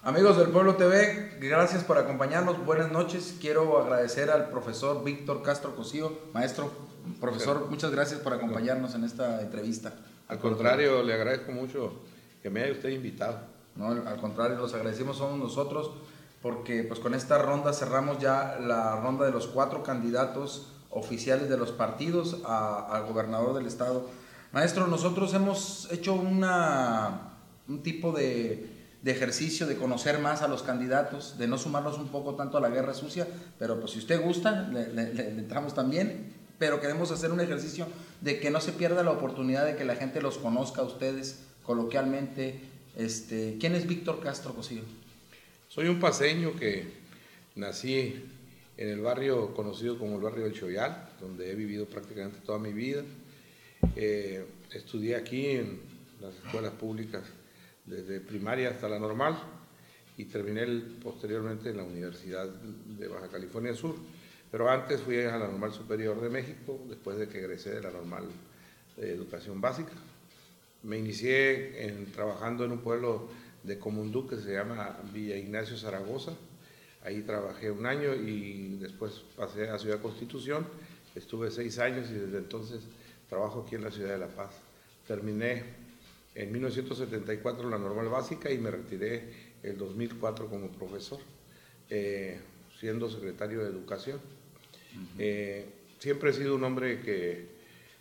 Amigos del Pueblo TV, gracias por acompañarnos, buenas noches. Quiero agradecer al profesor Víctor Castro Cosío. Maestro, profesor, muchas gracias por acompañarnos en esta entrevista. Al contrario, le agradezco mucho que me haya usted invitado. No, al contrario, los agradecemos somos nosotros, porque pues con esta ronda cerramos ya la ronda de los 4 candidatos oficiales de los partidos al gobernador del estado. Maestro, nosotros hemos hecho un tipo de ejercicio de conocer más a los candidatos, de no sumarnos un poco tanto a la guerra sucia, pero pues si usted gusta, le entramos también, pero queremos hacer un ejercicio de que no se pierda la oportunidad de que la gente los conozca a ustedes coloquialmente. ¿Quién es Víctor Castro Cosío? Soy un paceño que nací en el barrio conocido como el barrio del Choyal, donde he vivido prácticamente toda mi vida. Estudié aquí en las escuelas públicas desde primaria hasta la normal y terminé posteriormente en la Universidad de Baja California Sur. Pero antes fui a la Normal Superior de México, después de que egresé de la Normal de Educación Básica. Me inicié trabajando en un pueblo de Comundú que se llama Villa Ignacio Zaragoza. Ahí trabajé un año y después pasé a Ciudad Constitución. Estuve 6 años y desde entonces trabajo aquí en la ciudad de La Paz. Terminé en 1974 la Normal Básica y me retiré el 2004 como profesor, siendo secretario de Educación. Siempre he sido un hombre que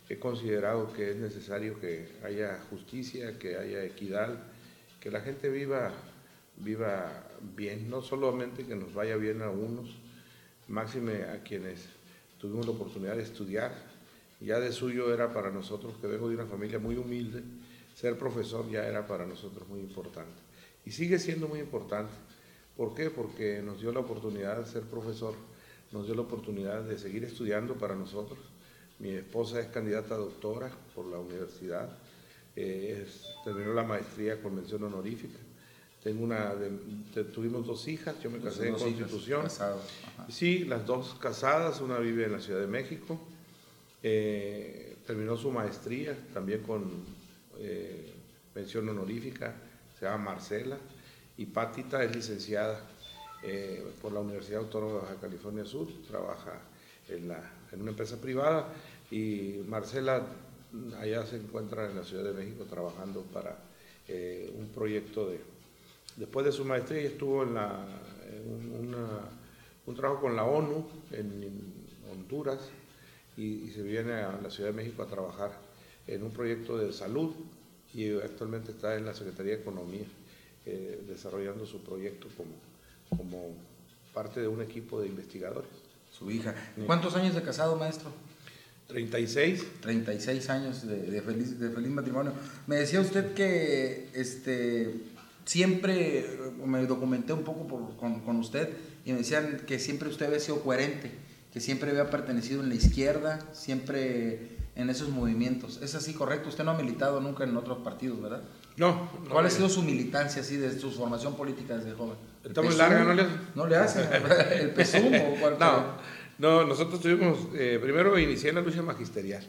he considerado que es necesario que haya justicia, que haya equidad, que la gente viva bien, no solamente que nos vaya bien a unos, máxime a quienes tuvimos la oportunidad de estudiar. Ya de suyo era para nosotros, que vengo de una familia muy humilde, ser profesor ya era para nosotros muy importante. Y sigue siendo muy importante. ¿Por qué? Porque nos dio la oportunidad de ser profesor, nos dio la oportunidad de seguir estudiando para nosotros. Mi esposa es candidata a doctora por la universidad, terminó la maestría con mención honorífica. Tuvimos 2 hijas, yo me casé en Constitución. Sí, las 2 casadas, una vive en la Ciudad de México. Terminó su maestría también con mención honorífica, se llama Marcela, y Pátita es licenciada por la Universidad Autónoma de Baja California Sur, trabaja en una empresa privada, y Marcela allá se encuentra en la Ciudad de México trabajando para un proyecto después de su maestría estuvo en un trabajo con la ONU en Honduras y se viene a la Ciudad de México a trabajar en un proyecto de salud y actualmente está en la Secretaría de Economía desarrollando su proyecto como parte de un equipo de investigadores. Su hija. ¿Cuántos años de casado, maestro? 36. 36 años de feliz matrimonio. Me decía usted que siempre me documenté un poco con usted y me decían que siempre usted había sido coherente, que siempre había pertenecido en la izquierda, siempre en esos movimientos. ¿Es así correcto? Usted no ha militado nunca en otros partidos, ¿verdad? No. ¿Cuál ha sido su militancia así de su formación política desde joven? Está muy larga, ¿no le hace? ¿No le hace? ¿El PSUM o cuál? No, nosotros primero inicié en la lucha magisterial.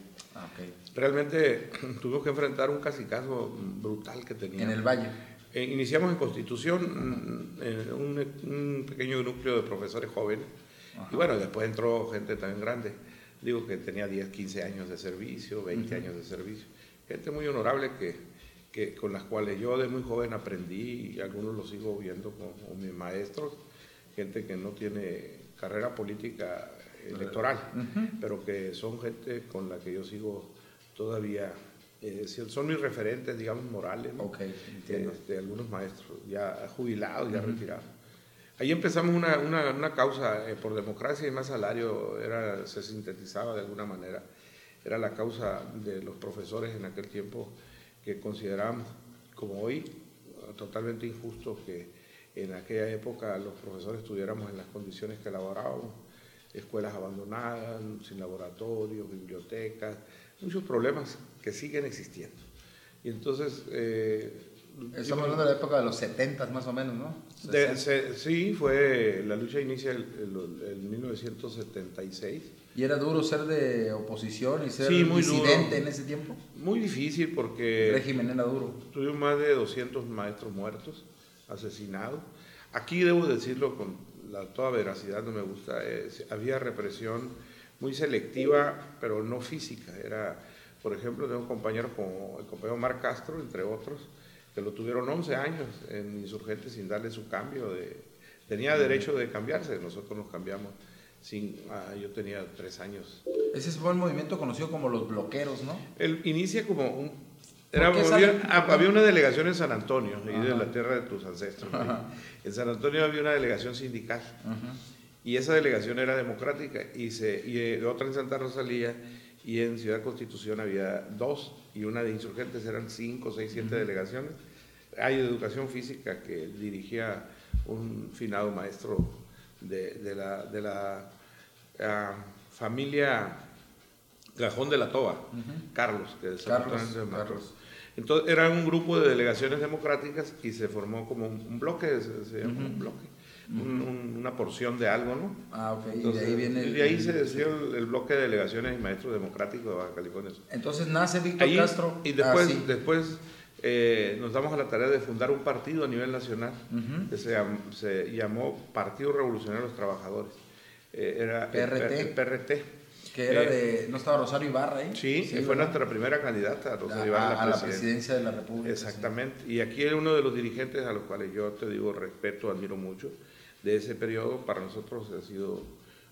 Okay. Realmente tuvimos que enfrentar un cacicazo brutal que teníamos. ¿En el Valle? Iniciamos en Constitución, un pequeño núcleo de profesores jóvenes. Ajá. Y bueno, después entró gente también grande. Digo que tenía 10, 15 años de servicio, 20 años de servicio. Gente muy honorable con las cuales yo de muy joven aprendí y algunos los sigo viendo como mis maestros. Gente que no tiene carrera política electoral, pero que son gente con la que yo sigo todavía, son mis referentes, digamos, morales, ¿no? Okay, algunos maestros ya jubilados, ya retirados. Ahí empezamos una causa por democracia y más salario, se sintetizaba de alguna manera, era la causa de los profesores en aquel tiempo que considerábamos, como hoy, totalmente injusto que en aquella época los profesores estuviéramos en las condiciones que laborábamos, escuelas abandonadas, sin laboratorios, bibliotecas, muchos problemas que siguen existiendo. Y entonces... Estamos hablando de la época de los 70 más o menos, ¿no? Sí, la lucha inicia en 1976. ¿Y era duro ser de oposición y ser muy disidente duro. En ese tiempo? Muy difícil porque... El régimen era duro. Tuvimos más de 200 maestros muertos, asesinados. Aquí debo decirlo con toda veracidad, no me gusta, había represión muy selectiva, pero no física. Era, por ejemplo, tengo compañeros como el compañero Omar Castro, entre otros, que lo tuvieron 11 años en Insurgentes sin darle su cambio. Tenía derecho de cambiarse, nosotros nos cambiamos. Yo tenía 3 años. Ese fue el movimiento conocido como los bloqueros, ¿no? Inicia como había una delegación en San Antonio, ahí de la tierra de tus ancestros. En San Antonio había una delegación sindical. Y esa delegación era democrática y otra en Santa Rosalía, y en Ciudad Constitución había 2, y una de Insurgentes. Eran 5, 6, 7 delegaciones. Hay de educación física que dirigía un finado maestro de la familia Gajón de la Toba, Carlos, que Carlos. Entonces era un grupo de delegaciones democráticas y se formó como un bloque, se llama un bloque. Una porción de algo, ¿no? Ok. Entonces, y de ahí viene de ahí se decidió el bloque de delegaciones y maestros democráticos de Baja California Sur. Entonces nace Víctor Castro. Y después nos damos a la tarea de fundar un partido a nivel nacional que se llamó Partido Revolucionario de los Trabajadores. Era PRT. El PRT. Que era ¿no estaba Rosario Ibarra ahí? Sí, fue nuestra primera candidata, Rosario Ibarra, a la presidencia de la República. Exactamente. Sí. Y aquí es uno de los dirigentes a los cuales yo te digo respeto, admiro mucho, de ese periodo. Para nosotros ha sido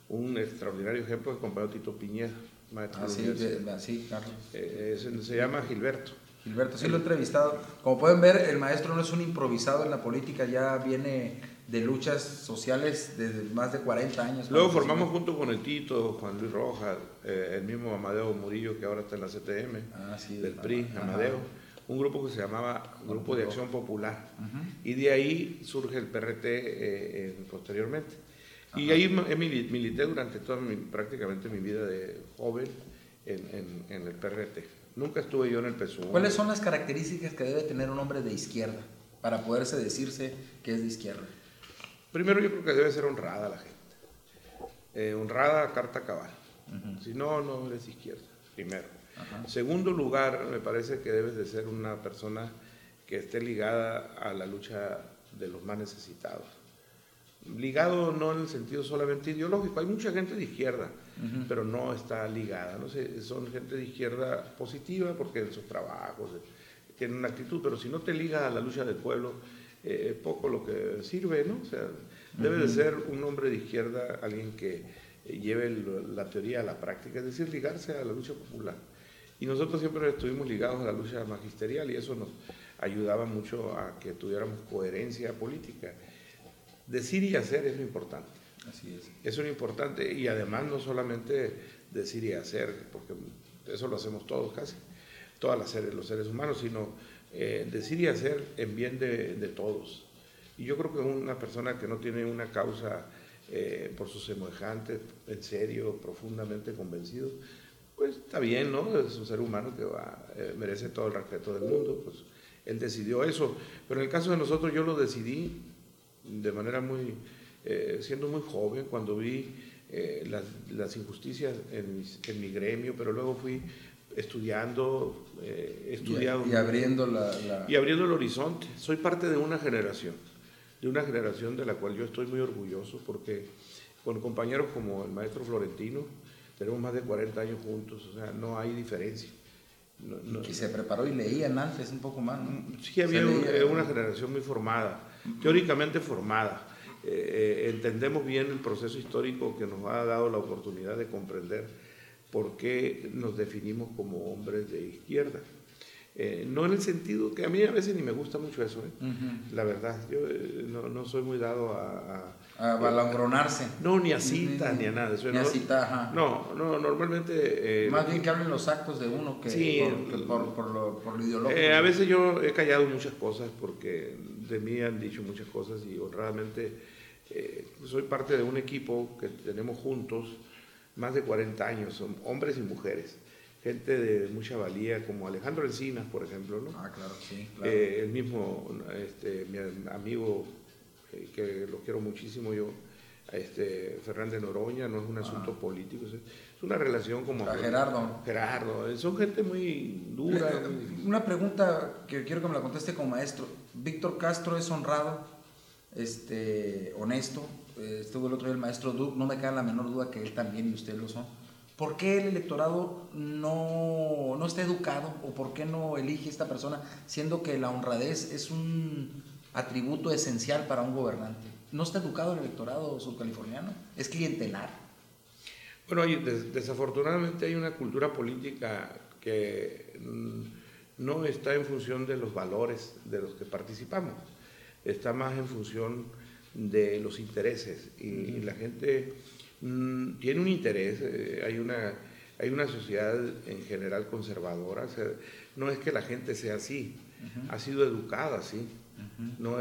un extraordinario ejemplo el compañero Tito Piñeda, maestro sí, Carlos. Se llama Gilberto. Gilberto, sí lo he entrevistado. Como pueden ver, el maestro no es un improvisado en la política, ya viene de luchas sociales desde más de 40 años. Luego formamos junto con el Tito, Juan Luis Rojas, el mismo Amadeo Murillo, que ahora está en la CTM, del PRI, Amadeo, un grupo que se llamaba Grupo de Acción Popular. Y de ahí surge el PRT posteriormente. Y ahí milité durante prácticamente mi vida de joven en el PRT. Nunca estuve yo en el PSUV. ¿Cuáles son las características que debe tener un hombre de izquierda para poderse decirse que es de izquierda? Primero, yo creo que debe ser honrada la gente. Honrada a carta cabal. Si no, no eres izquierda, primero. Segundo lugar, me parece que debes de ser una persona que esté ligada a la lucha de los más necesitados. Ligado no en el sentido solamente ideológico, hay mucha gente de izquierda, pero no está ligada, ¿no? Son gente de izquierda positiva porque en sus trabajos tienen una actitud, pero si no te ligas a la lucha del pueblo, poco lo que sirve, ¿no? O sea, debe de ser un hombre de izquierda, alguien que lleve la teoría a la práctica, es decir, ligarse a la lucha popular. Y nosotros siempre estuvimos ligados a la lucha magisterial y eso nos ayudaba mucho a que tuviéramos coherencia política. Decir y hacer es lo importante. Así es. Eso es lo importante, y además no solamente decir y hacer, porque eso lo hacemos todos casi, los seres humanos, sino decir y hacer en bien de todos. Y yo creo que una persona que no tiene una causa por sus semejantes, en serio, profundamente convencido, pues está bien, ¿no? Es un ser humano que merece todo el respeto del mundo, pues él decidió eso. Pero en el caso de nosotros yo lo decidí de manera siendo muy joven, cuando vi las injusticias en mi gremio, pero luego fui estudiando, y abriendo y abriendo el horizonte. Soy parte de una generación de la cual yo estoy muy orgulloso, porque con compañeros como el maestro Florentino tenemos más de 40 años juntos, o sea, no hay diferencia. Que se preparó y leían antes un poco más, ¿no? Sí, había una generación muy formada, teóricamente formada. Entendemos bien el proceso histórico que nos ha dado la oportunidad de comprender por qué nos definimos como hombres de izquierda. No en el sentido que a mí a veces ni me gusta mucho eso, la verdad. Yo no soy muy dado a balangronarse. No, ni a citas, ni a nada. Eso ni a citas, No, normalmente... más bien que hablen los actos de uno que sí, por lo ideológico. A veces yo he callado muchas cosas porque de mí han dicho muchas cosas y honradamente soy parte de un equipo que tenemos juntos más de 40 años, son hombres y mujeres. Gente de mucha valía, como Alejandro Encinas, por ejemplo, ¿no? Claro, sí. Claro. El mismo, mi amigo, que lo quiero muchísimo yo, Fernández Noroña, no es un asunto político, es una relación como... Gerardo, son gente muy dura. Una pregunta que quiero que me la conteste como maestro. ¿Víctor Castro es honrado honesto. Estuvo el otro día el maestro Duke, no me cabe la menor duda que él también y ustedes lo son. ¿Por qué el electorado no está educado o por qué no elige esta persona, siendo que la honradez es un atributo esencial para un gobernante? ¿No está educado el electorado surcaliforniano? ¿Es clientelar? Bueno, desafortunadamente hay una cultura política que no está en función de los valores de los que participamos, está más en función de los intereses y la gente tiene un interés, hay una sociedad en general conservadora, o sea, no es que la gente sea así, ha sido educada así. No,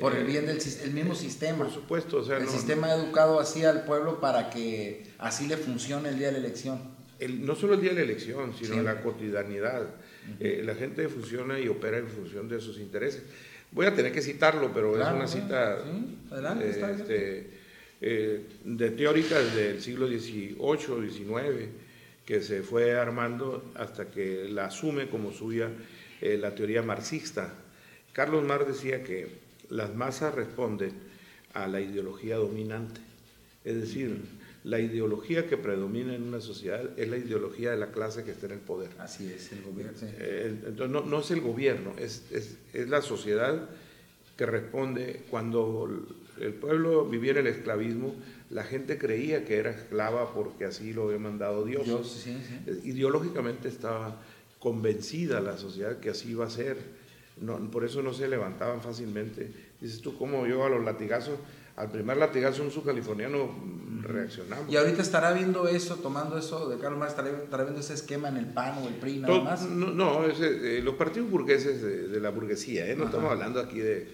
por el bien del mismo sistema. Por supuesto. O sea, el sistema ha educado así al pueblo para que así le funcione el día de la elección. No solo el día de la elección, sino la cotidianidad. La gente funciona y opera en función de sus intereses. Voy a tener que citarlo, pero claro, es una cita adelante, de teórica del siglo XVIII, XIX, que se fue armando hasta que la asume como suya la teoría marxista. Carlos Marx decía que las masas responden a la ideología dominante, es decir, la ideología que predomina en una sociedad es la ideología de la clase que está en el poder. Así es, el gobierno. Sí. Entonces no es el gobierno, es la sociedad que responde. Cuando el pueblo vivía en el esclavismo, la gente creía que era esclava porque así lo había mandado Dios. Sí. Ideológicamente estaba convencida la sociedad que así iba a ser. No, por eso no se levantaban fácilmente. Dices tú, ¿cómo yo a los latigazos? Al primer latigazo un subcaliforniano reaccionamos. Y ahorita estará viendo eso, tomando eso de Carlos Marx, estará viendo ese esquema en el PAN o el PRI, nada más. No, los partidos burgueses de la burguesía, no estamos hablando aquí de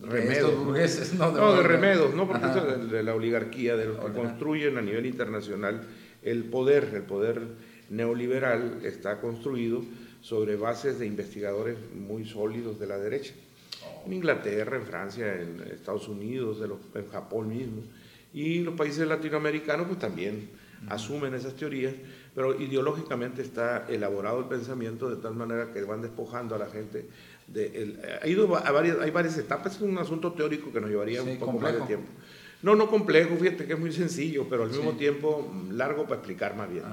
remedos. Burgueses, de remedos, no, porque esto es de la oligarquía, de los que construyen a nivel internacional el poder neoliberal está construido sobre bases de investigadores muy sólidos de la derecha. En Inglaterra, en Francia, en Estados Unidos, en Japón mismo. Y los países latinoamericanos pues también asumen esas teorías, pero ideológicamente está elaborado el pensamiento de tal manera que van despojando a la gente. Hay varias etapas, es un asunto teórico que nos llevaría un poco más de tiempo. No complejo, fíjate que es muy sencillo, pero al mismo tiempo largo para explicar más bien.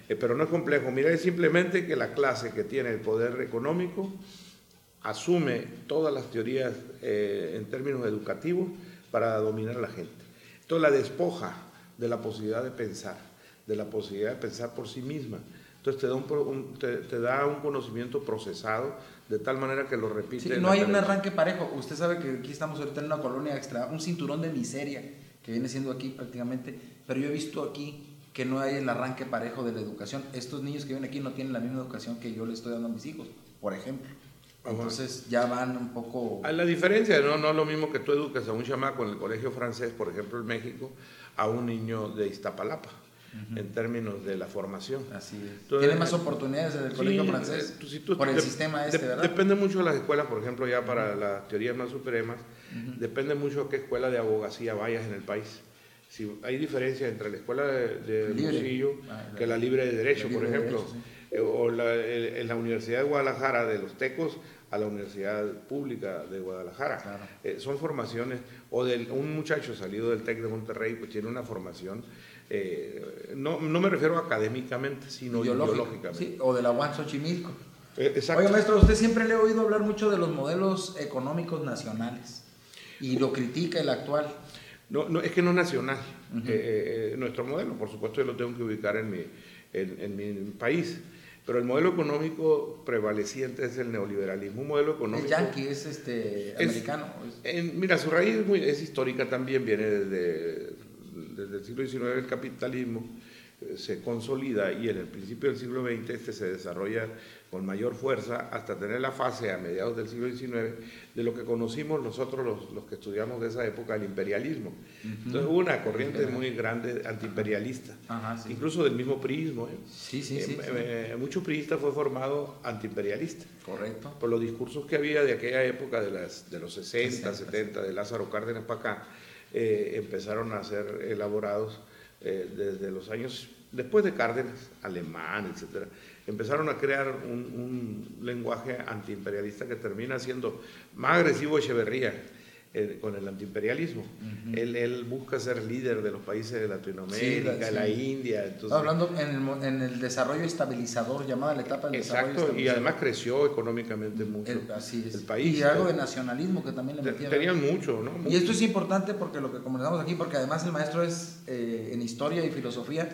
Pero no es complejo, mira, es simplemente que la clase que tiene el poder económico asume todas las teorías en términos educativos para dominar a la gente. Entonces la despoja de la posibilidad de pensar por sí misma. Entonces te da un conocimiento procesado de tal manera que lo repite. Sí, no hay un arranque parejo. Usted sabe que aquí estamos ahorita en una colonia extra, un cinturón de miseria que viene siendo aquí prácticamente, pero yo he visto aquí que no hay el arranque parejo de la educación. Estos niños que viven aquí no tienen la misma educación que yo le estoy dando a mis hijos, por ejemplo. Entonces ya van un poco... La diferencia, no es lo mismo que tú educas a un chamaco en el colegio francés, por ejemplo en México, a un niño de Iztapalapa, en términos de la formación. Así es. Entonces, ¿tiene más oportunidades en el colegio francés por el sistema ¿verdad? Depende mucho de las escuelas, por ejemplo, ya para las teorías más supremas, depende mucho de qué escuela de abogacía vayas en el país. Si hay diferencia entre la escuela de Hermosillo que la libre de Derecho, por ejemplo, o en la Universidad de Guadalajara de los Tecos a la Universidad Pública de Guadalajara. Claro. Son formaciones, o de un muchacho salido del TEC de Monterrey, pues tiene una formación, no me refiero académicamente, sino ideológicamente. Sí, o de la UAM Xochimilco. Exacto. Oiga, maestro, usted siempre le he oído hablar mucho de los modelos económicos nacionales y lo critica el actual. No, es que no es nacional. Nuestro modelo, por supuesto, yo lo tengo que ubicar en mi país. Pero el modelo económico prevaleciente es el neoliberalismo, un modelo económico... El yanqui es americano. Mira, su raíz es histórica también, viene desde el siglo XIX el capitalismo, se consolida y en el principio del siglo XX se desarrolla con mayor fuerza hasta tener la fase a mediados del siglo XIX de lo que conocimos nosotros los que estudiamos de esa época, el imperialismo. Entonces hubo una corriente muy grande antiimperialista, incluso del mismo priismo. Mucho priista fue formado antiimperialista. Correcto. Por los discursos que había de aquella época, de los 60, 70, de Lázaro Cárdenas para acá, empezaron a ser elaborados desde los años, después de Cárdenas, Alemán, etcétera, empezaron a crear un lenguaje antiimperialista que termina siendo más agresivo Echeverría. con el antiimperialismo. Él busca ser líder de los países de Latinoamérica, la India. Entonces, hablando en el desarrollo estabilizador, llamada la etapa del desarrollo estabilizador. Y además creció económicamente mucho el país. Y algo de nacionalismo que también le metían. Tenían mucho, ¿no? Mucho. Y esto es importante porque lo que comentamos aquí, porque además el maestro es en historia y filosofía,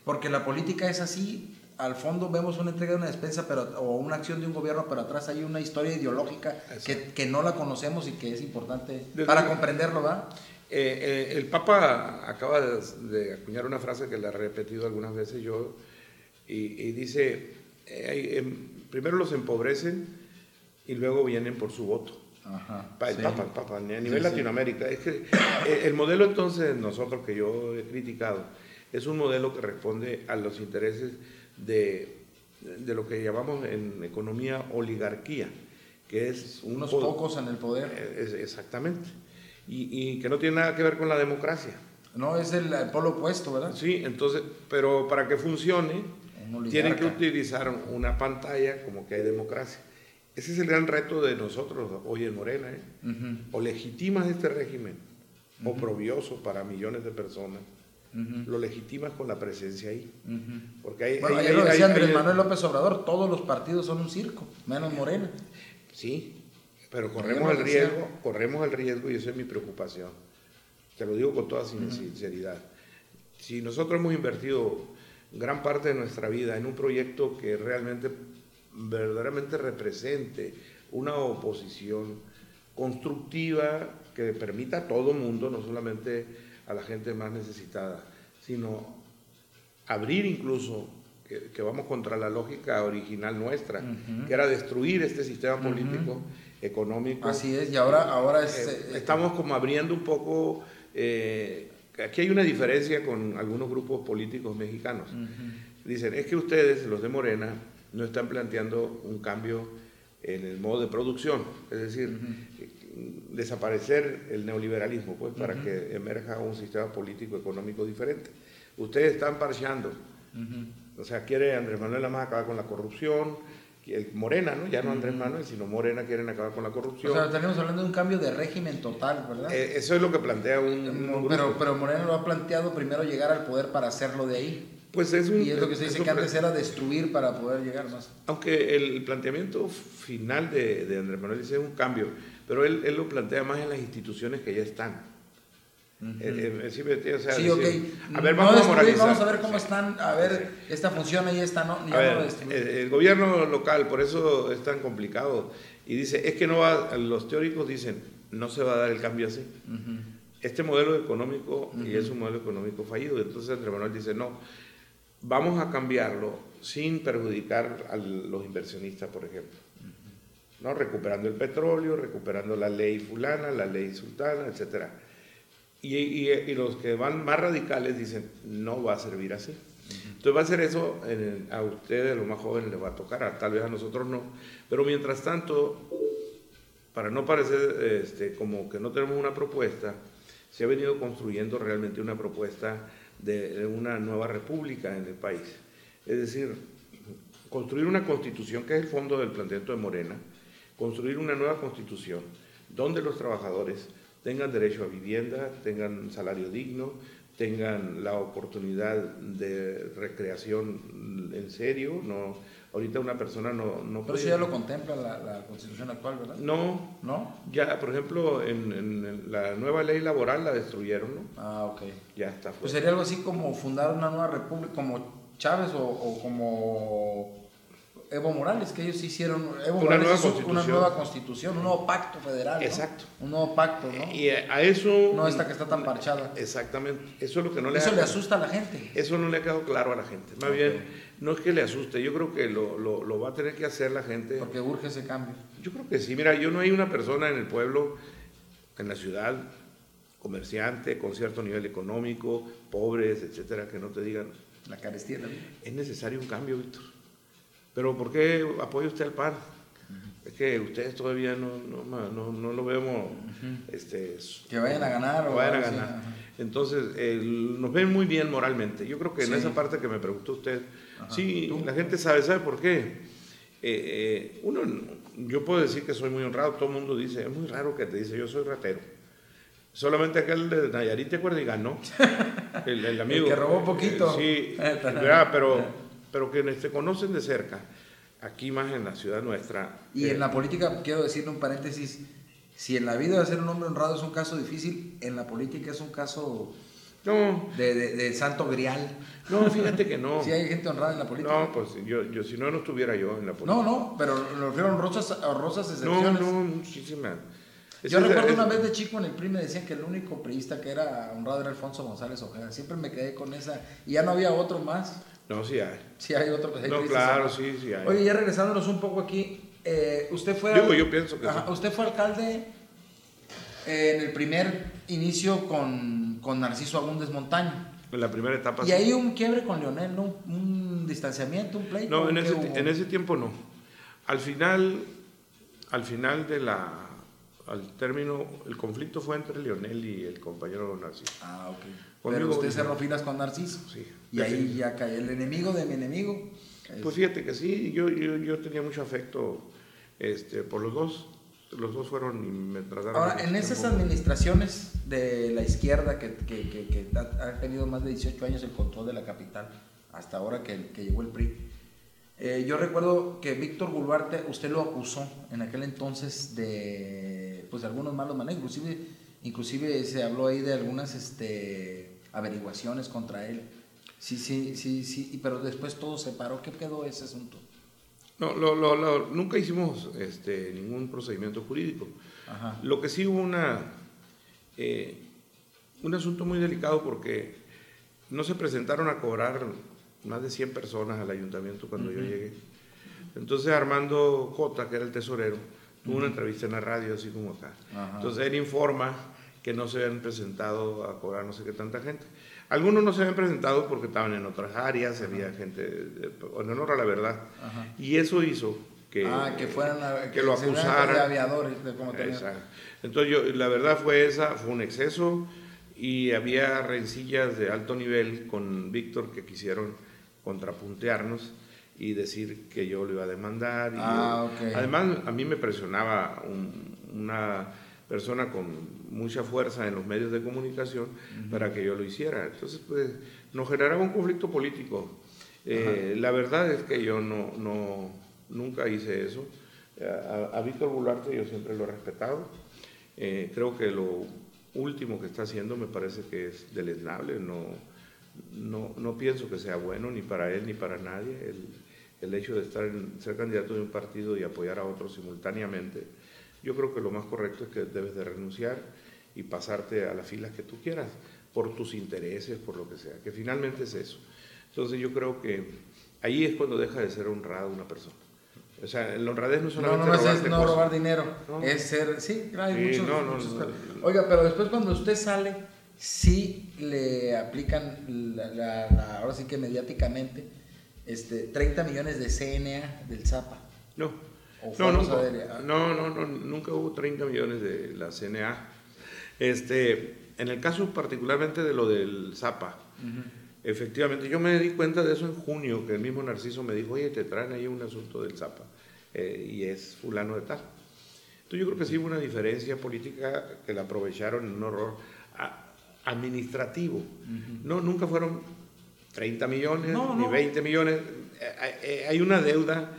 porque la política es así. Al fondo vemos una entrega de una despensa o una acción de un gobierno, pero atrás hay una historia ideológica que no la conocemos y que es importante para comprenderlo, ¿verdad? El Papa acaba de acuñar una frase que la he repetido algunas veces yo, y dice, primero los empobrecen y luego vienen por su voto. Ajá, el Papa, a nivel Latinoamérica. Es que el modelo entonces nosotros que yo he criticado es un modelo que responde a los intereses de lo que llamamos en economía oligarquía, que es unos pocos en el poder. Exactamente. Y que no tiene nada que ver con la democracia. No, es el polo opuesto, ¿verdad? Sí, entonces, pero para que funcione, tienen que utilizar una pantalla como que hay democracia. Ese es el gran reto de nosotros hoy en Morena, ¿eh? O legitimas este régimen, oprobioso para millones de personas, lo legitimas con la presencia ahí. Porque ayer lo decía Andrés Manuel López Obrador, todos los partidos son un circo, menos Morena. Sí, pero corremos el riesgo, y esa es mi preocupación. Te lo digo con toda sinceridad. Si nosotros hemos invertido gran parte de nuestra vida en un proyecto que realmente, verdaderamente represente una oposición constructiva que permita a todo mundo, no solamente a la gente más necesitada, sino abrir incluso, que vamos contra la lógica original nuestra, que era destruir este sistema político, económico. Así es, y ahora estamos como abriendo un poco, aquí hay una diferencia con algunos grupos políticos mexicanos. Dicen, es que ustedes, los de Morena, no están planteando un cambio en el modo de producción, es decir, desaparecer el neoliberalismo, pues, para que emerja un sistema político económico diferente. Ustedes están parcheando, o sea, quiere Andrés Manuel nada más acabar con la corrupción, Morena, ¿no? Ya no Andrés Manuel, sino Morena quieren acabar con la corrupción. O sea, tenemos hablando de un cambio de régimen total, ¿verdad? Eso es lo que plantea un pero Morena lo ha planteado primero llegar al poder para hacerlo de ahí. Pues y es lo que se dice que antes era destruir para poder llegar más. Aunque el planteamiento final de Andrés Manuel dice un cambio, pero él lo plantea más en las instituciones que ya están. O sea, sí, ok. A ver, vamos a ver cómo están, a ver, esta funciona y esta no. El gobierno local, por eso es tan complicado. Y dice, es que no va, los teóricos dicen, no se va a dar el cambio así. Este modelo económico, y es un modelo económico fallido. Entonces Andrés Manuel dice, no, vamos a cambiarlo sin perjudicar a los inversionistas, por ejemplo. ¿No? Recuperando el petróleo, recuperando la ley fulana, la ley sultana, etcétera. Y los que van más radicales dicen, no va a servir así. Entonces va a ser eso, a ustedes, a los más jóvenes, les va a tocar, tal vez a nosotros no. Pero mientras tanto, para no parecer como que no tenemos una propuesta, se ha venido construyendo realmente una propuesta de una nueva república en el país. Es decir, construir una constitución, que es el fondo del planteamiento de Morena, construir una nueva constitución donde los trabajadores tengan derecho a vivienda, tengan un salario digno, tengan la oportunidad de recreación en serio. No, ahorita una persona no Pero eso ya lo contempla la Constitución actual, ¿verdad? No. Ya, por ejemplo, en la nueva ley laboral la destruyeron, ¿no? Ah, ok. Ya está fuera. Pues sería algo así como fundar una nueva república, como Chávez o como Evo Morales, que ellos hicieron una nueva constitución, un nuevo pacto federal. Exacto. ¿No? Un nuevo pacto, ¿no? Y a eso... No esta que está tan parchada. Exactamente. Eso es lo que no le Eso le asusta a la gente. Eso no le ha quedado claro a la gente. Más bien, no es que le asuste, yo creo que lo va a tener que hacer la gente. Porque urge ese cambio. Yo creo que sí. Mira, yo no hay una persona en el pueblo, en la ciudad, comerciante, con cierto nivel económico, pobres, etcétera, que no te digan... La carestía también. Es necesario un cambio, Víctor. Pero ¿por qué apoya usted al PAN? Es que ustedes todavía no lo vemos. Que vayan a ganar. Entonces, nos ven muy bien moralmente. Yo creo que en esa parte que me preguntó usted, sí, la gente sabe por qué. Yo puedo decir que soy muy honrado, todo el mundo dice, es muy raro que te dice, yo soy ratero. Solamente aquel de Nayarit, ¿te acuerdas? Y ganó. El amigo. El que robó poquito. Sí, ¿verdad? Pero que se conocen de cerca, aquí más en la ciudad nuestra. Y en la política, quiero decir un paréntesis, si en la vida de ser un hombre honrado es un caso difícil, en la política es un caso No, de santo grial. no, fíjate que no. Sí hay gente honrada en la política. No, pues yo si no, no estuviera yo en la política. No, pero lo refiero a honrosas excepciones. No, muchísimas. Yo recuerdo una vez de chico en el PRI me decían que el único priista que era honrado era Alfonso González Ojeda. Siempre me quedé con esa. Y ya no había otro más. No, sí hay. Sí hay otro. Pues, hay No, priistas, claro, ¿no? sí hay. Oye, ya regresándonos un poco aquí. Usted fue... Yo pienso que sí. Usted fue alcalde en el primer inicio con Narciso Agúndez Montaño. En la primera etapa. Y sí. ahí un quiebre con Leonel, ¿no? Un distanciamiento, un pleito. No, en ese tiempo no. Al final al término, el conflicto fue entre Leonel y el compañero Narciso. Ah, ok. Conmigo, Pero usted cerró filas con Narciso. Sí. Y ahí ya cae el enemigo de mi enemigo. Pues fíjate que sí, yo tenía mucho afecto por los dos. Los dos fueron y me trataron. Ahora, en esas administraciones de la izquierda que ha tenido más de 18 años el control de la capital, hasta ahora que llegó el PRI, yo recuerdo que Víctor Guluarte, usted lo acusó en aquel entonces de algunos malos manejos, inclusive se habló ahí de algunas averiguaciones contra él. Sí, pero después todo se paró. ¿Qué quedó ese asunto? No, nunca hicimos ningún procedimiento jurídico. Ajá. Lo que sí hubo un asunto muy delicado porque no se presentaron a cobrar más de 100 personas al ayuntamiento cuando yo llegué. Entonces Armando Cota, que era el tesorero, tuvo una entrevista en la radio, así como acá. Ajá. Entonces él informa que no se habían presentado a cobrar no sé qué tanta gente. Algunos no se habían presentado porque estaban en otras áreas, había gente, en honor a la verdad. Ajá. Y eso hizo que lo acusaran. De aviadores, Exacto. Entonces la verdad fue un exceso y había rencillas de alto nivel con Víctor que quisieron contrapuntearnos y decir que yo lo iba a demandar. Okay. Además, a mí me presionaba una persona con mucha fuerza en los medios de comunicación para que yo lo hiciera. Entonces, pues, nos generaba un conflicto político. La verdad es que yo nunca hice eso. A Víctor Guluarte yo siempre lo he respetado. Creo que lo último que está haciendo me parece que es deleznable. No pienso que sea bueno ni para él ni para nadie el hecho de ser candidato de un partido y apoyar a otro simultáneamente. Yo creo que lo más correcto es que debes de renunciar y pasarte a las filas que tú quieras, por tus intereses, por lo que sea, que finalmente es eso. Entonces yo creo que ahí es cuando deja de ser honrada una persona. O sea, la honradez no es solamente robar dinero, es ser, sí, hay muchos. Oiga, pero después cuando usted sale, sí le aplican, ahora sí que mediáticamente, 30 millones de CNA del Zapa. Nunca hubo 30 millones de la CNA. En el caso particularmente de lo del Zapa, efectivamente, yo me di cuenta de eso en junio, que el mismo Narciso me dijo, oye, te traen ahí un asunto del Zapa, y es fulano de tal. Entonces yo creo que sí hubo una diferencia política que la aprovecharon en un horror administrativo. Nunca fueron 30 millones, ni 20 millones, hay una deuda.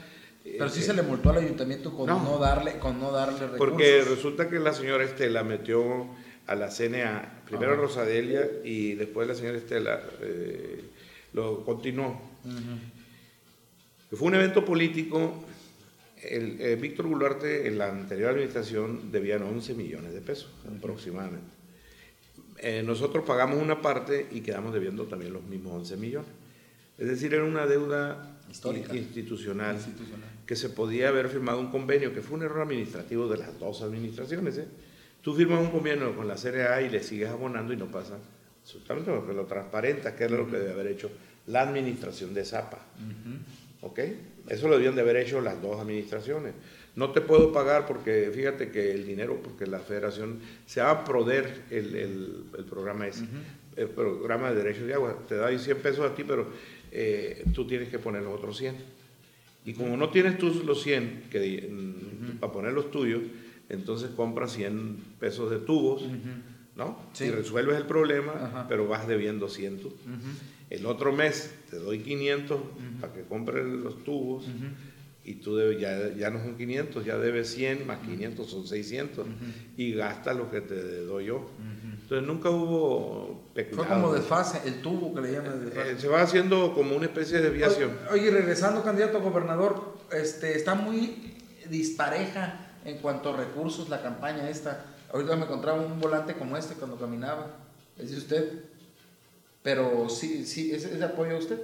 Pero sí se le multó al ayuntamiento con no darle recursos. Porque resulta que la señora Estela metió a la CNA, primero a Rosadelia y después la señora Estela lo continuó. Fue un evento político. Víctor Guluarte en la anterior administración debían 11 millones de pesos aproximadamente. Nosotros pagamos una parte y quedamos debiendo también los mismos 11 millones. Es decir, era una deuda institucional que se podía haber firmado un convenio, que fue un error administrativo de las dos administraciones. Tú firmas un convenio con la CRA y le sigues abonando y no pasa absolutamente porque lo transparentas, que era lo que debe haber hecho la administración de Zapa. ¿Ok? Eso lo debían de haber hecho las dos administraciones. No te puedo pagar porque, fíjate que el dinero, porque la federación se llama PRODER, el programa ese, el programa de derechos de agua, te da 100 pesos a ti, pero tú tienes que poner los otros 100. Y como no tienes tú los 100 para poner los tuyos, entonces compras 100 pesos de tubos, ¿no? Sí. Y resuelves el problema, Ajá. pero vas debiendo 100. El otro mes te doy 500 para que compres los tubos y tú ya no son 500, ya debes 100 más 500 son 600 y gastas lo que te doy yo. Entonces nunca hubo peculado. Fue como desfase, el tubo que le llaman desfase. Se va haciendo como una especie de desviación. Oye, regresando, candidato a gobernador, está muy dispareja en cuanto a recursos la campaña esta. Ahorita me encontraba un volante como este cuando caminaba, es de usted, pero sí, ese apoyo a usted,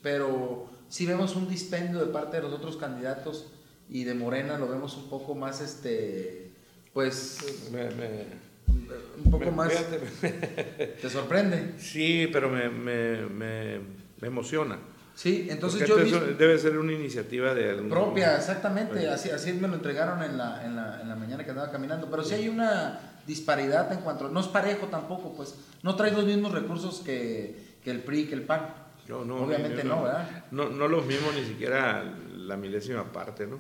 pero sí vemos un dispendio de parte de los otros candidatos y de Morena lo vemos un poco más, pues, un poco más, ¿te sorprende? Sí, pero me emociona. Sí, entonces porque yo debe ser una iniciativa de algún propia, exactamente, así me lo entregaron en la mañana que andaba caminando, pero sí hay una disparidad en cuanto, no es parejo tampoco, pues, no trae los mismos recursos que el PRI, que el PAN. No, obviamente no, ¿verdad? No los mismos, ni siquiera la milésima parte, ¿no?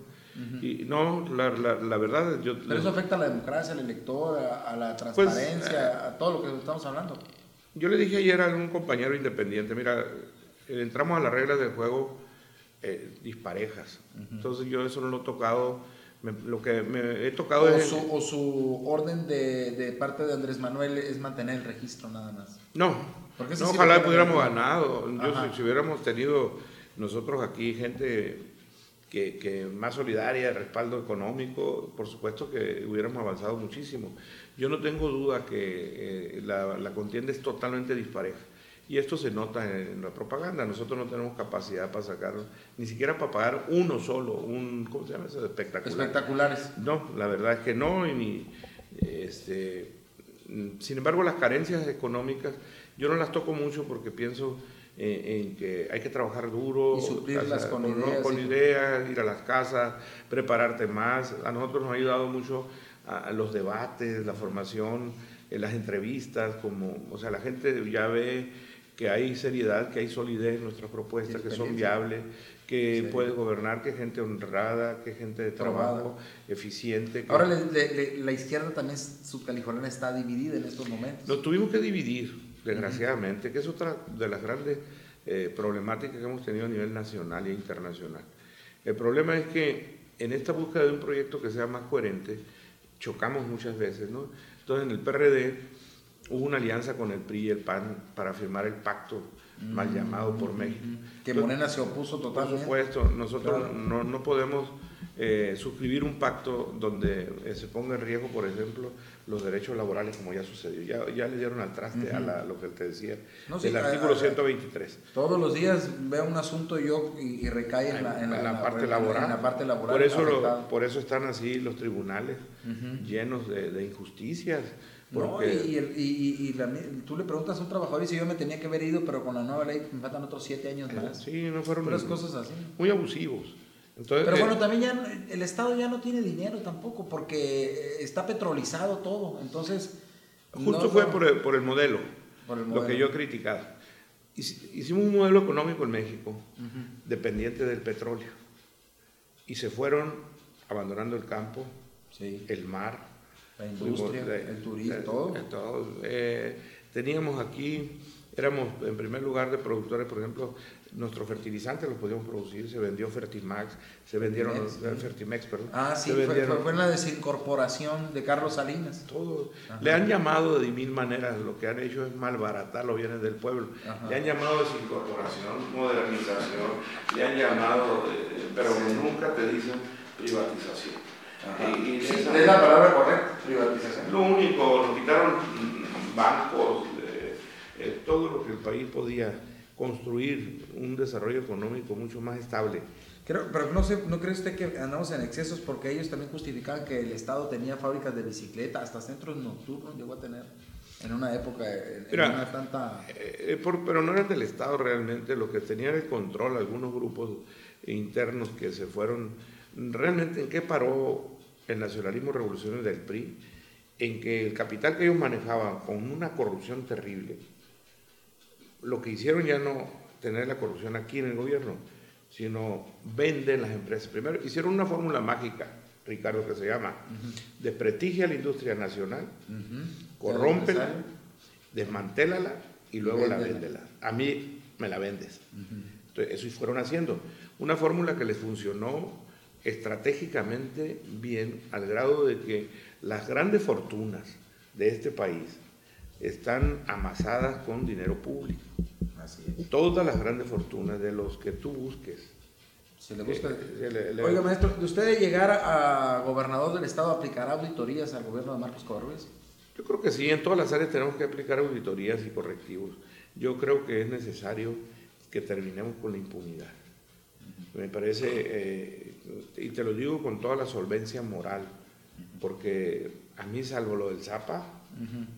Y no, la verdad, pero eso afecta a la democracia, al elector, a la transparencia, a todo lo que estamos hablando. Yo le dije ayer a un compañero independiente, mira, entramos a las reglas del juego disparejas. Entonces yo eso no lo he tocado. Lo que me he tocado o su orden de parte de Andrés Manuel es mantener el registro nada más. No, ojalá pudiéramos ganado. Si hubiéramos tenido nosotros aquí gente que más solidaria, de respaldo económico, por supuesto que hubiéramos avanzado muchísimo. Yo no tengo duda que la contienda es totalmente dispareja. Y esto se nota en la propaganda. Nosotros no tenemos capacidad para sacar, ni siquiera para pagar uno solo, ¿cómo se llama eso? Espectaculares. No, la verdad es que no. Sin embargo, las carencias económicas, yo no las toco mucho porque pienso en que hay que trabajar duro, y suplirlas con ideas, ir a las casas, prepararte más. A nosotros nos ha ayudado mucho a los debates, la formación, las entrevistas, o sea, la gente ya ve que hay seriedad, que hay solidez en nuestras propuestas, que son viables, que puede gobernar, que es gente honrada, que es gente de trabajo, eficiente. Ahora la izquierda también subcaliforniana está dividida en estos momentos. Nos tuvimos que dividir, desgraciadamente, que es otra de las grandes problemáticas que hemos tenido a nivel nacional e internacional. El problema es que en esta búsqueda de un proyecto que sea más coherente, chocamos muchas veces, ¿no? Entonces en el PRD hubo una alianza con el PRI y el PAN para firmar el pacto mal llamado por México. Que Morena se opuso totalmente. Por supuesto, nosotros no podemos suscribir un pacto donde se ponga en riesgo, por ejemplo, los derechos laborales, como ya sucedió. Ya le dieron al traste a lo que te decía, del artículo 123. Todos los días veo un asunto y recae en la parte laboral. En la parte laboral por eso están así los tribunales llenos de injusticias. Tú le preguntas a un trabajador y si yo me tenía que haber ido, pero con la nueva ley me faltan otros 7 años más. Sí, no fueron puras cosas así. Muy abusivos. Entonces, pero bueno, también el Estado ya no tiene dinero tampoco, porque está petrolizado todo. Entonces, justo fue por el modelo, lo que yo he criticado. Hicimos un modelo económico en México dependiente del petróleo y se fueron abandonando el campo, el mar, la industria, el turismo, todo. Teníamos aquí, éramos en primer lugar de productores, por ejemplo, nuestros fertilizantes los podíamos producir, se vendió Fertimax, Fertimex, perdón. Sí, fue en la desincorporación de Carlos Salinas. Todo. Le han llamado de mil maneras, lo que han hecho es malbaratar los bienes del pueblo. Le han llamado desincorporación, modernización, le han llamado, pero nunca te dicen privatización. Es la palabra correcta, privatización. Lo único, nos quitaron bancos, todo lo que el país podía construir un desarrollo económico mucho más estable. Pero ¿no cree usted que andamos en excesos? Porque ellos también justificaban que el Estado tenía fábricas de bicicleta, hasta centros nocturnos llegó a tener en una época, pero no eran del Estado realmente, lo que tenían el control, algunos grupos internos que se fueron. ¿Realmente en qué paró el nacionalismo revolucionario del PRI? En que el capital que ellos manejaban con una corrupción terrible, lo que hicieron ya no tener la corrupción aquí en el gobierno, sino venden las empresas. Primero hicieron una fórmula mágica Ricardo, que se llama, desprestigia a la industria nacional, corrómpela, desmantélala y luego la véndela. A mí me la vendes. Entonces, eso fueron haciendo. Una fórmula que les funcionó estratégicamente bien, al grado de que las grandes fortunas de este país están amasadas con dinero público. Así es. Todas las grandes fortunas de los que tú busques. Se le busca. Oiga, maestro, ¿de usted llegar a gobernador del estado aplicará auditorías al gobierno de Marcos Covarrubias? Yo creo que sí, en todas las áreas tenemos que aplicar auditorías y correctivos. Yo creo que es necesario que terminemos con la impunidad. Me parece, y te lo digo con toda la solvencia moral, porque a mí, salvo lo del Zapa,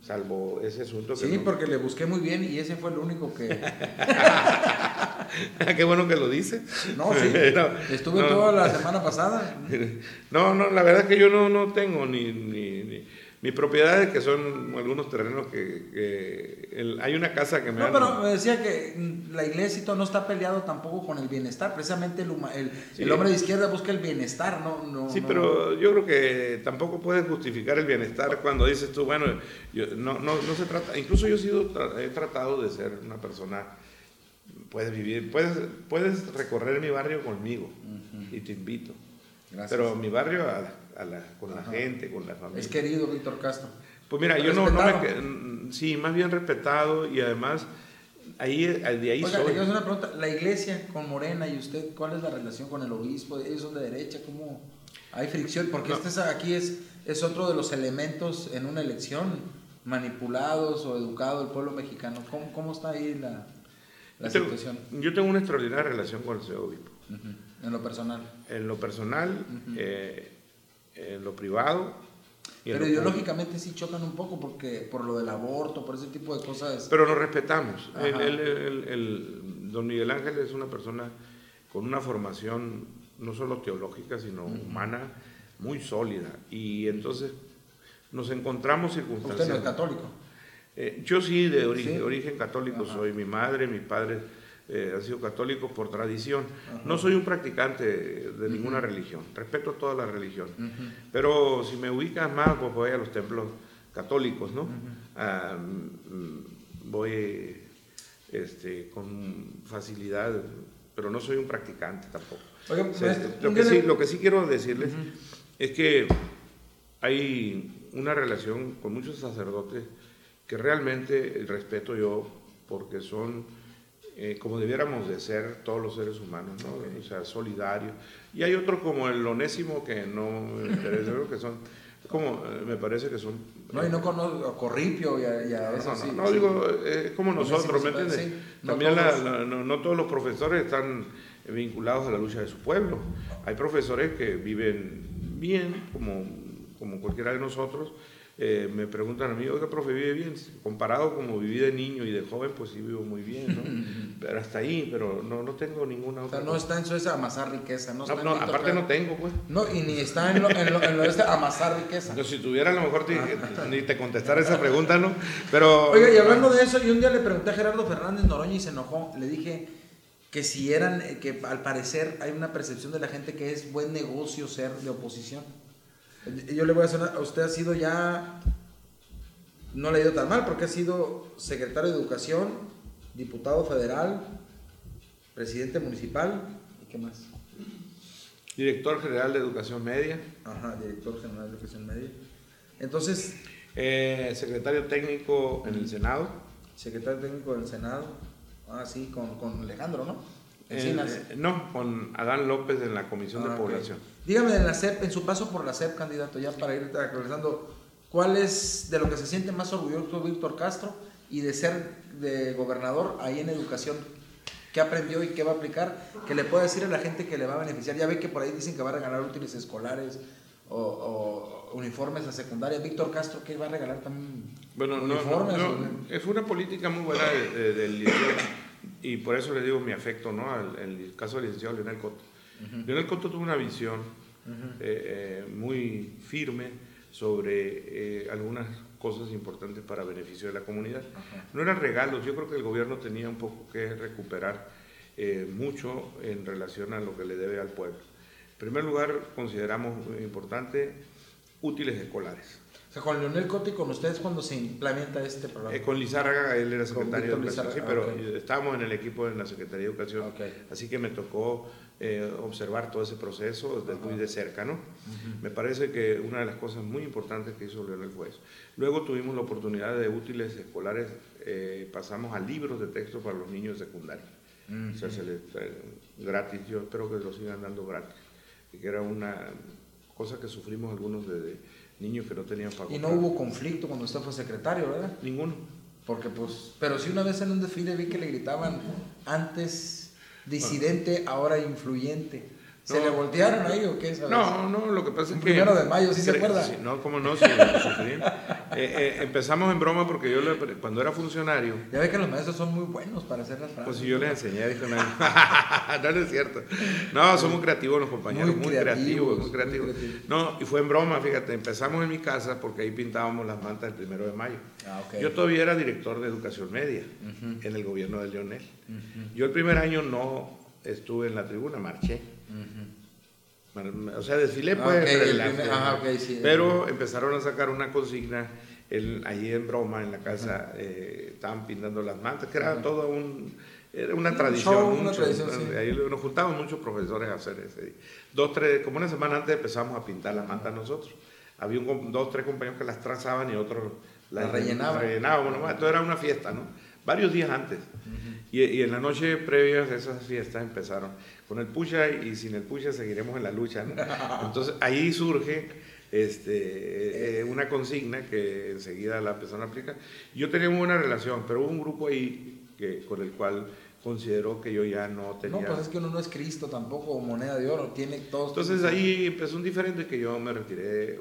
salvo ese asunto que... Sí, no... porque le busqué muy bien y ese fue el único que... Qué bueno que lo dice. No, sí, estuve toda la semana pasada. No, la verdad es que yo no tengo ni mis propiedades, que son algunos terrenos hay una casa que me No, pero me decía que la iglesia y todo no está peleado tampoco con el bienestar. Precisamente el hombre de izquierda busca el bienestar, Sí, pero yo creo que tampoco puedes justificar el bienestar cuando dices tú, bueno, no se trata... Incluso yo he tratado de ser una persona... Puedes vivir, puedes recorrer mi barrio conmigo y te invito. Gracias. Pero mi barrio con la gente, con la familia. Es querido Víctor Castro. Pues mira, yo sí, más bien respetado, y además de ahí Oiga, soy. le quiero hacer una pregunta. La iglesia con Morena y usted, ¿cuál es la relación con el obispo? ¿Ellos son de derecha? ¿Cómo hay fricción? Porque aquí es otro de los elementos en una elección, manipulados o educado el pueblo mexicano. ¿Cómo está ahí la situación? Yo tengo una extraordinaria relación con el señor obispo. En lo personal. En lo personal, en lo privado. Pero ideológicamente sí chocan un poco por lo del aborto, por ese tipo de cosas. Pero nos respetamos. Don Miguel Ángel es una persona con una formación no solo teológica, sino humana, muy sólida. Y entonces nos encontramos circunstancias. ¿Usted no es católico? Yo sí, de origen católico soy. Mi madre, mis padres han sido católicos por tradición. No soy un practicante de ninguna religión, respeto toda la religión. Pero si me ubicas más, pues voy a los templos católicos, ¿no? Voy con facilidad, pero no soy un practicante tampoco. Oiga, lo que sí quiero decirles es que hay una relación con muchos sacerdotes que realmente respeto yo, porque son como debiéramos de ser todos los seres humanos, ¿no? O sea, solidarios. Y hay otros como el Onésimo, que no me interesa, que son como, me parece que son... No, y no conozco Corripio y a eso sí. No, digo, es como nosotros, ¿me entiendes? Sí, también no todos los profesores están vinculados a la lucha de su pueblo. Hay profesores que viven bien, como cualquiera de nosotros. Me preguntan a mí, oiga, profe, ¿vive bien? Comparado como viví de niño y de joven, pues sí vivo muy bien, ¿no? Pero hasta ahí, pero no tengo ninguna otra. O sea, no está en eso de amasar riqueza. No, aparte no tengo, pues. No, y ni está en lo de amasar riqueza. No, si tuviera, a lo mejor ni te contestara esa pregunta, ¿no? Pero... Oiga, y hablando de eso, yo un día le pregunté a Gerardo Fernández Noroña y se enojó. Le dije que que al parecer hay una percepción de la gente que es buen negocio ser de oposición. Yo le voy a hacer usted ha sido ya, no le ha ido tan mal, porque ha sido secretario de Educación, diputado federal, presidente municipal, ¿y qué más? Director General de Educación Media. Director General de Educación Media. Entonces... secretario técnico en el Senado. Secretario técnico del Senado. Sí, con Alejandro, ¿no? No, con Adán López en la Comisión de Población. Dígame, en la SEP, en su paso por la SEP, candidato, ya para ir actualizando, ¿cuál es de lo que se siente más orgulloso Víctor Castro y de ser de gobernador ahí en educación? ¿Qué aprendió y qué va a aplicar? ¿Qué le puede decir a la gente que le va a beneficiar? Ya ve que por ahí dicen que va a regalar útiles escolares o uniformes a secundaria. Víctor Castro, ¿qué va a regalar también? Bueno, uniformes. Es una política muy buena del licenciado, y por eso le digo mi afecto, ¿no? El caso del licenciado Leonel Cotto. Leonel Cotto tuvo una visión muy firme sobre algunas cosas importantes para beneficio de la comunidad. No eran regalos, yo creo que el gobierno tenía un poco que recuperar mucho en relación a lo que le debe al pueblo. En primer lugar, consideramos importante útiles escolares. O sea, con Leonel Coti, con ustedes, ¿cuándo se implementa este programa? Con Lizárraga, él era secretario de Educación, sí, pero okay. estábamos en el equipo de la Secretaría de Educación, okay. Así que me tocó observar todo ese proceso muy de cerca, ¿no? Me parece que una de las cosas muy importantes que hizo Leonel fue eso. Luego tuvimos la oportunidad de útiles escolares, pasamos a libros de texto para los niños secundarios. O sea, se les gratis, yo espero que lo sigan dando gratis, que era una cosa que sufrimos algunos de niños que no tenían para comprar. Y no hubo conflicto cuando usted fue secretario, ¿verdad? Ninguno. Porque pues, pero sí una vez en un desfile vi que le gritaban antes disidente, ahora influyente. ¿Se le voltearon ahí o qué? ¿Sabes? No, lo que pasa es que... 1 de mayo, ¿sí se acuerda? Sí, no, cómo no, sí, empezamos en broma porque yo cuando era funcionario... Ya ve que los maestros son muy buenos para hacer las frases. Pues si yo les enseñé, dijo nadie. No, no es cierto. No, son muy creativos los compañeros, muy creativos. No, y fue en broma, fíjate, empezamos en mi casa porque ahí pintábamos las mantas el 1 de mayo. Okay. Yo todavía era director de educación media en el gobierno de Leonel. Yo el primer año no estuve en la tribuna, marché. O sea, desfilé pues, sí, pero empezaron a sacar una consigna allí en broma, en la casa, estaban pintando las mantas, que era todo era una tradición. Sí. Ahí nos juntaban muchos profesores a hacer ese día. Como una semana antes empezamos a pintar las mantas nosotros. Había 2, 3 compañeros que las trazaban y otros las rellenaban. Entonces era una fiesta, ¿no? Varios días antes. Y en la noche previa a esas fiestas empezaron con el pucha y sin el pucha seguiremos en la lucha, ¿no? Entonces ahí surge una consigna que enseguida la empezaron a aplicar. Yo tenía muy buena relación, pero hubo un grupo ahí con el cual consideró que yo ya no tenía... No, pues es que uno no es Cristo tampoco, o moneda de oro, tiene todos... Entonces ahí empezó un diferente que yo me retiré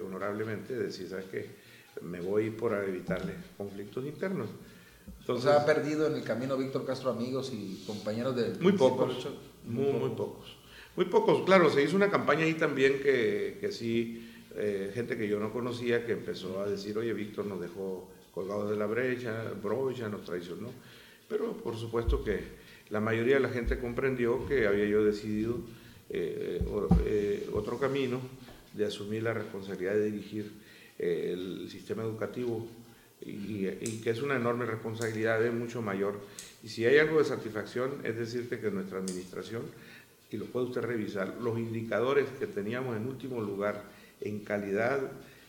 honorablemente, de decir, ¿sabes qué? Me voy por evitarle conflictos internos. Entonces, o sea, ha perdido en el camino Víctor Castro amigos y compañeros del... Muy pocos, muy pocos. Muy pocos, claro, se hizo una campaña ahí también que sí, gente que yo no conocía, que empezó a decir, oye, Víctor nos dejó colgados de la brocha, nos traicionó. Pero por supuesto que la mayoría de la gente comprendió que había yo decidido otro camino de asumir la responsabilidad de dirigir el sistema educativo y que es una enorme responsabilidad, es mucho mayor. Y si hay algo de satisfacción, es decirte que nuestra administración, y lo puede usted revisar, los indicadores que teníamos en último lugar en calidad,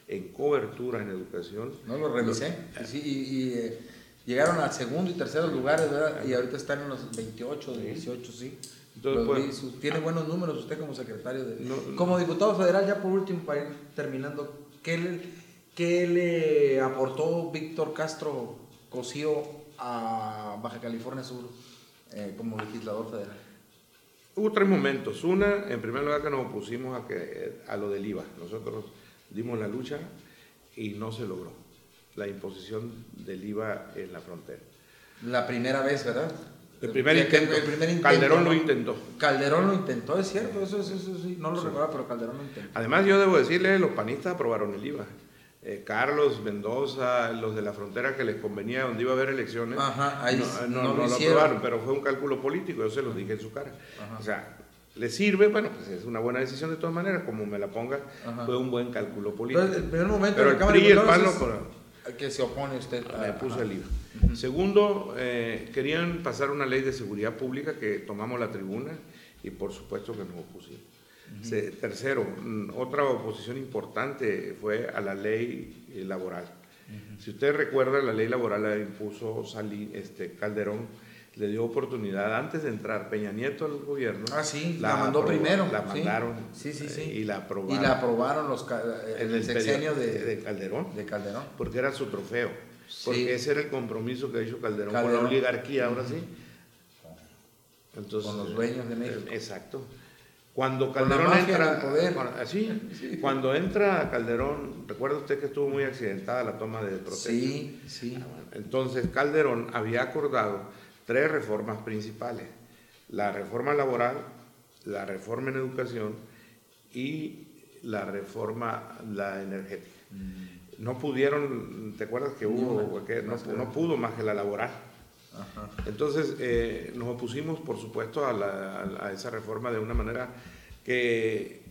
en cobertura en educación. No lo revisé. Sí, llegaron al segundo y tercer lugares, ¿verdad? Y ahorita están en los 28, 18, sí. Entonces, pues, tiene buenos números usted como secretario como diputado federal. Ya por último, para ir terminando, ¿qué le aportó Víctor Castro Cosío a Baja California Sur como legislador federal? Hubo 3 momentos. Una, en primer lugar, que nos opusimos a lo del IVA. Nosotros dimos la lucha y no se logró la imposición del IVA en la frontera. La primera vez, ¿verdad? El primer intento. Calderón lo intentó. Calderón lo intentó, es cierto, eso sí, no lo recuerdo, pero Calderón lo intentó. Además, yo debo decirle, los panistas aprobaron el IVA. Carlos, Mendoza, los de la frontera que les convenía donde iba a haber elecciones, ahí no lo aprobaron, pero fue un cálculo político, yo se los dije en su cara. O sea, ¿le sirve? Bueno, pues es una buena decisión de todas maneras, como me la ponga, fue un buen cálculo político. Pero, el primer momento pero el PRI y el PAN que se opone usted me puso el IVA. Segundo, querían pasar una ley de seguridad pública que tomamos la tribuna y por supuesto que nos opusimos. Tercero, otra oposición importante fue a la ley laboral. Si usted recuerda, la ley laboral la impuso Calderón, le dio oportunidad antes de entrar Peña Nieto al gobierno. La mandó primero. La mandaron y la aprobaron. Y la aprobaron en el sexenio de Calderón. Porque era su trofeo. Porque ese era el compromiso que hizo Calderón con la oligarquía, ahora sí. Entonces, con los dueños de México. Exacto. Cuando Calderón entra, cuando entra Calderón, recuerda usted que estuvo muy accidentada la toma de protesta. Sí. Entonces Calderón había acordado 3 reformas principales: la reforma laboral, la reforma en educación y la reforma energética. No pudieron, ¿te acuerdas que hubo? No pudo más que la laboral. Entonces nos opusimos, por supuesto, a esa reforma de una manera que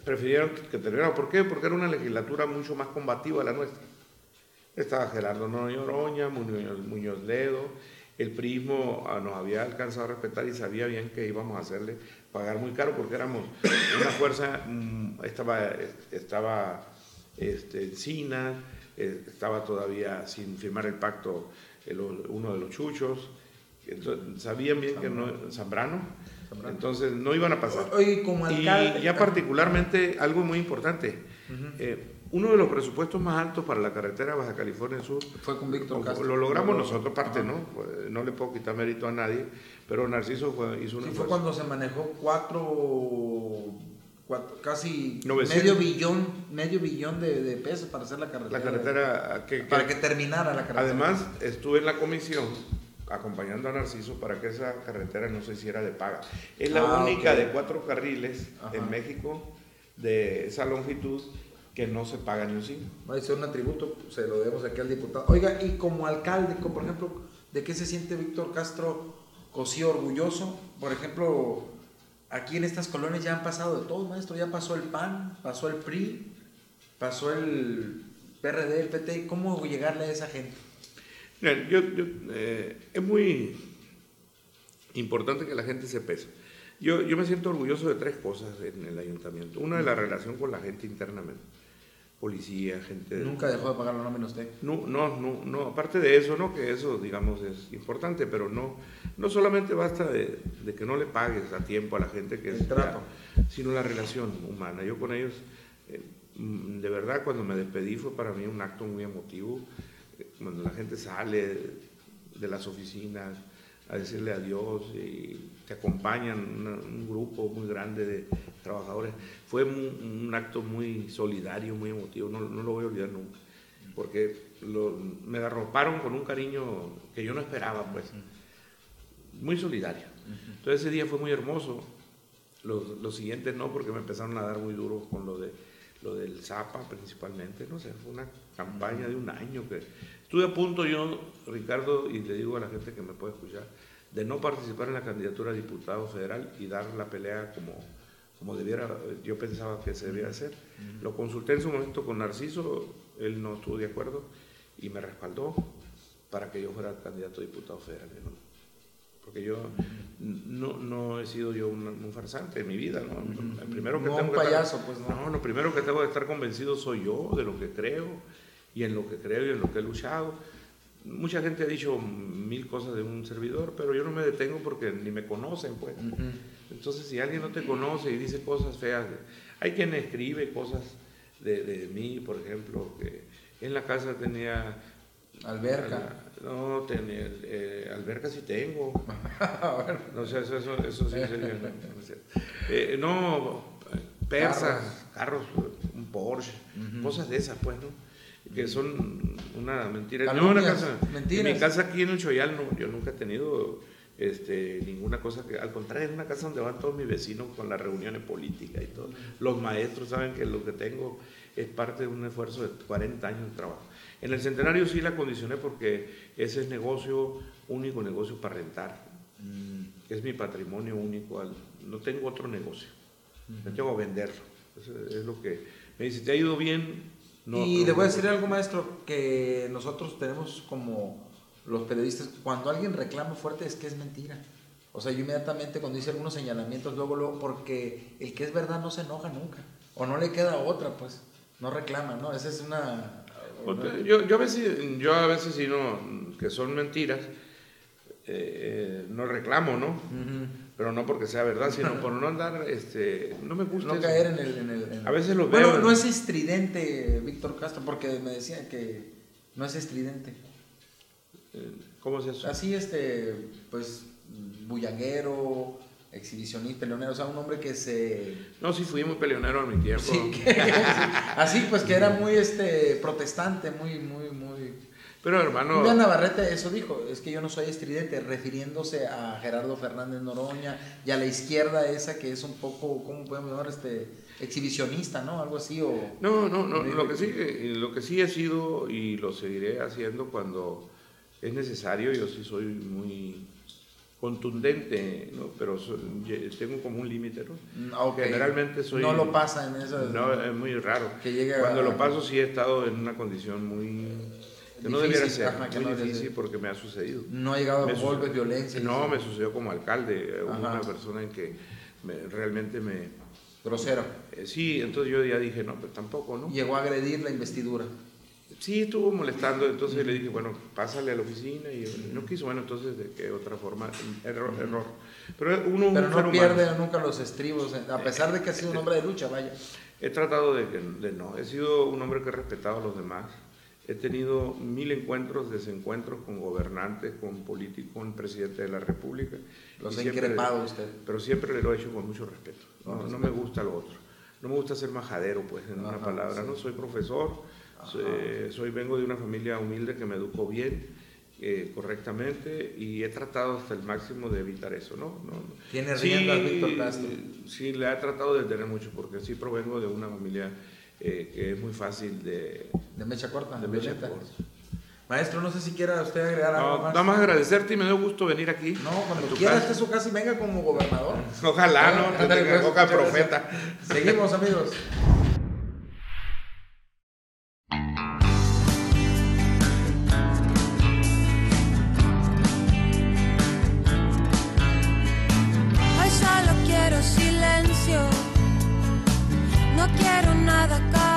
prefirieron que terminara. ¿Por qué? Porque era una legislatura mucho más combativa de la nuestra. Estaba Gerardo Noroña, Muñoz Ledo, el priismo nos había alcanzado a respetar y sabía bien que íbamos a hacerle pagar muy caro porque éramos una fuerza, estaba Encinas, estaba todavía sin firmar el pacto uno de los chuchos, entonces, sabían bien que no, Zambrano, entonces no iban a pasar. Oye, como alcalde, y ya particularmente algo muy importante, uno de los presupuestos más altos para la carretera Baja California Sur fue con Víctor Castro. Lo logramos nosotros, parte, ¿no? No le puedo quitar mérito a nadie, pero Narciso hizo una. Sí, fue cuando se manejó casi 900. medio billón de pesos para hacer la carretera. La carretera para que terminara la carretera. Además, estuve en la comisión acompañando a Narciso para que esa carretera no se hiciera de paga. Es la única de 4 carriles en México de esa longitud que no se paga ni un 5. Va a ser un atributo, se lo debemos aquí al diputado. Oiga, y como alcalde, por ejemplo, ¿de qué se siente Víctor Castro Cosío orgulloso? Por ejemplo, aquí en estas colonias ya han pasado de todo, maestro. Ya pasó el PAN, pasó el PRI, pasó el PRD, el PT. ¿Cómo llegarle a esa gente? Mira, es muy importante que la gente sepa eso. Yo me siento orgulloso de 3 cosas en el ayuntamiento. Una es la relación con la gente internamente. Policía, gente... ¿Nunca dejó de pagar la nómina usted? No, aparte de eso, ¿no? Que eso, digamos, es importante, pero no solamente basta de que no le pagues a tiempo a la gente, que el trato, sino la relación humana. Yo con ellos, de verdad, cuando me despedí fue para mí un acto muy emotivo, cuando la gente sale de las oficinas a decirle adiós y te acompañan un grupo muy grande de trabajadores. Fue un acto muy solidario, muy emotivo, no lo voy a olvidar nunca, porque me arroparon con un cariño que yo no esperaba, pues, muy solidario. Entonces ese día fue muy hermoso. Los siguientes no, porque me empezaron a dar muy duro con lo del Zapa principalmente, no sé, fue una campaña de un año que estuve a punto yo, Ricardo, y le digo a la gente que me puede escuchar, de no participar en la candidatura a diputado federal y dar la pelea como yo pensaba que se debía hacer. Lo consulté en su momento con Narciso, él no estuvo de acuerdo y me respaldó para que yo fuera candidato a diputado federal, ¿no? Porque yo no he sido yo un farsante en mi vida, ¿no? El primero que no tengo un payaso, pues no. Lo primero que tengo que estar convencido soy yo de lo que creo y en lo que creo y en lo que he luchado. Mucha gente ha dicho 1000 cosas de un servidor, pero yo no me detengo porque ni me conocen, pues. Entonces, si alguien no te conoce y dice cosas feas, hay quien escribe cosas de mí, por ejemplo, que en la casa tenía... Alberca. No, tenía, alberca sí tengo. No sé, eso sí sería... persas, carros, un Porsche, cosas de esas, pues, ¿no? Que son una mentira. En mi casa aquí en el Choyal yo nunca he tenido ninguna cosa que, al contrario, es una casa donde van todos mis vecinos con las reuniones políticas y todo. Los maestros saben que lo que tengo es parte de un esfuerzo de 40 años de trabajo. En el Centenario sí la condicioné porque ese es único negocio para rentar. Es mi patrimonio único, no tengo otro negocio. Me tengo que venderlo. Eso es lo que me dice, ¿te ha ido bien? Y le voy a decir algo, maestro, que nosotros tenemos como los periodistas, cuando alguien reclama fuerte es que es mentira. O sea, yo inmediatamente cuando hice algunos señalamientos, luego, porque el que es verdad no se enoja nunca, o no le queda otra, pues, no reclama, ¿no? Esa es una... Yo a veces sí, no, que son mentiras, no reclamo, ¿no? Pero no porque sea verdad, sino por no andar, no me gusta no eso. caer en el... A veces lo veo. Bueno, no es estridente, Víctor Castro, porque me decían que no es estridente. ¿Cómo es eso? Así, pues, bullanguero, exhibicionista, peleonero, o sea, un hombre que se... No, sí fui muy peleonero a mi tiempo. Sí, así, pues, que era muy, protestante, muy... Pero, hermano... Julián Navarrete eso dijo, es que yo no soy estridente, refiriéndose a Gerardo Fernández Noroña y a la izquierda esa que es un poco, ¿cómo podemos llamar? Exhibicionista, ¿no? Algo así, o... No, lo que sí he sido y lo seguiré haciendo cuando es necesario. Yo sí soy muy contundente, ¿no? Pero tengo como un límite, ¿no? Okay. Generalmente soy... No lo pasa en eso. No, es muy raro. Que llegue Cuando lo paso sí he estado en una condición muy... Que no debiera ser, muy difícil porque me ha sucedido. No ha llegado a golpes, violencia. No, me sucedió como alcalde, una persona en que realmente me... Grosero. Sí, entonces yo ya dije, no, pues tampoco, ¿no? Llegó a agredir la investidura. Sí, estuvo molestando, entonces le dije, bueno, pásale a la oficina y no quiso, bueno, entonces de qué otra forma, error. Pero no pierde nunca los estribos, a pesar de que ha sido un hombre de lucha, vaya. He tratado de no, he sido un hombre que he respetado a los demás. He tenido 1000 encuentros, desencuentros con gobernantes, con políticos, con presidente de la República. Los ha increpado usted. Pero siempre lo he hecho con mucho respeto. No me gusta lo otro. No me gusta ser majadero, pues, en una palabra. Sí. No soy profesor, vengo de una familia humilde que me educó bien, correctamente, y he tratado hasta el máximo de evitar eso, ¿no? ¿Tiene riendas, Víctor Castro? Sí, le he tratado de tener mucho, porque sí provengo de una familia que es muy fácil de mecha corta. De mecha corta. Maestro, no sé si quiera usted agregar algo más. Nada más agradecerte y me dio gusto venir aquí. No, cuando quiera, este es su casa y venga como gobernador. Ojalá, ¿no? Te tenga boca de profeta. Seguimos, amigos. Hoy solo quiero silencio, no quiero nada acá.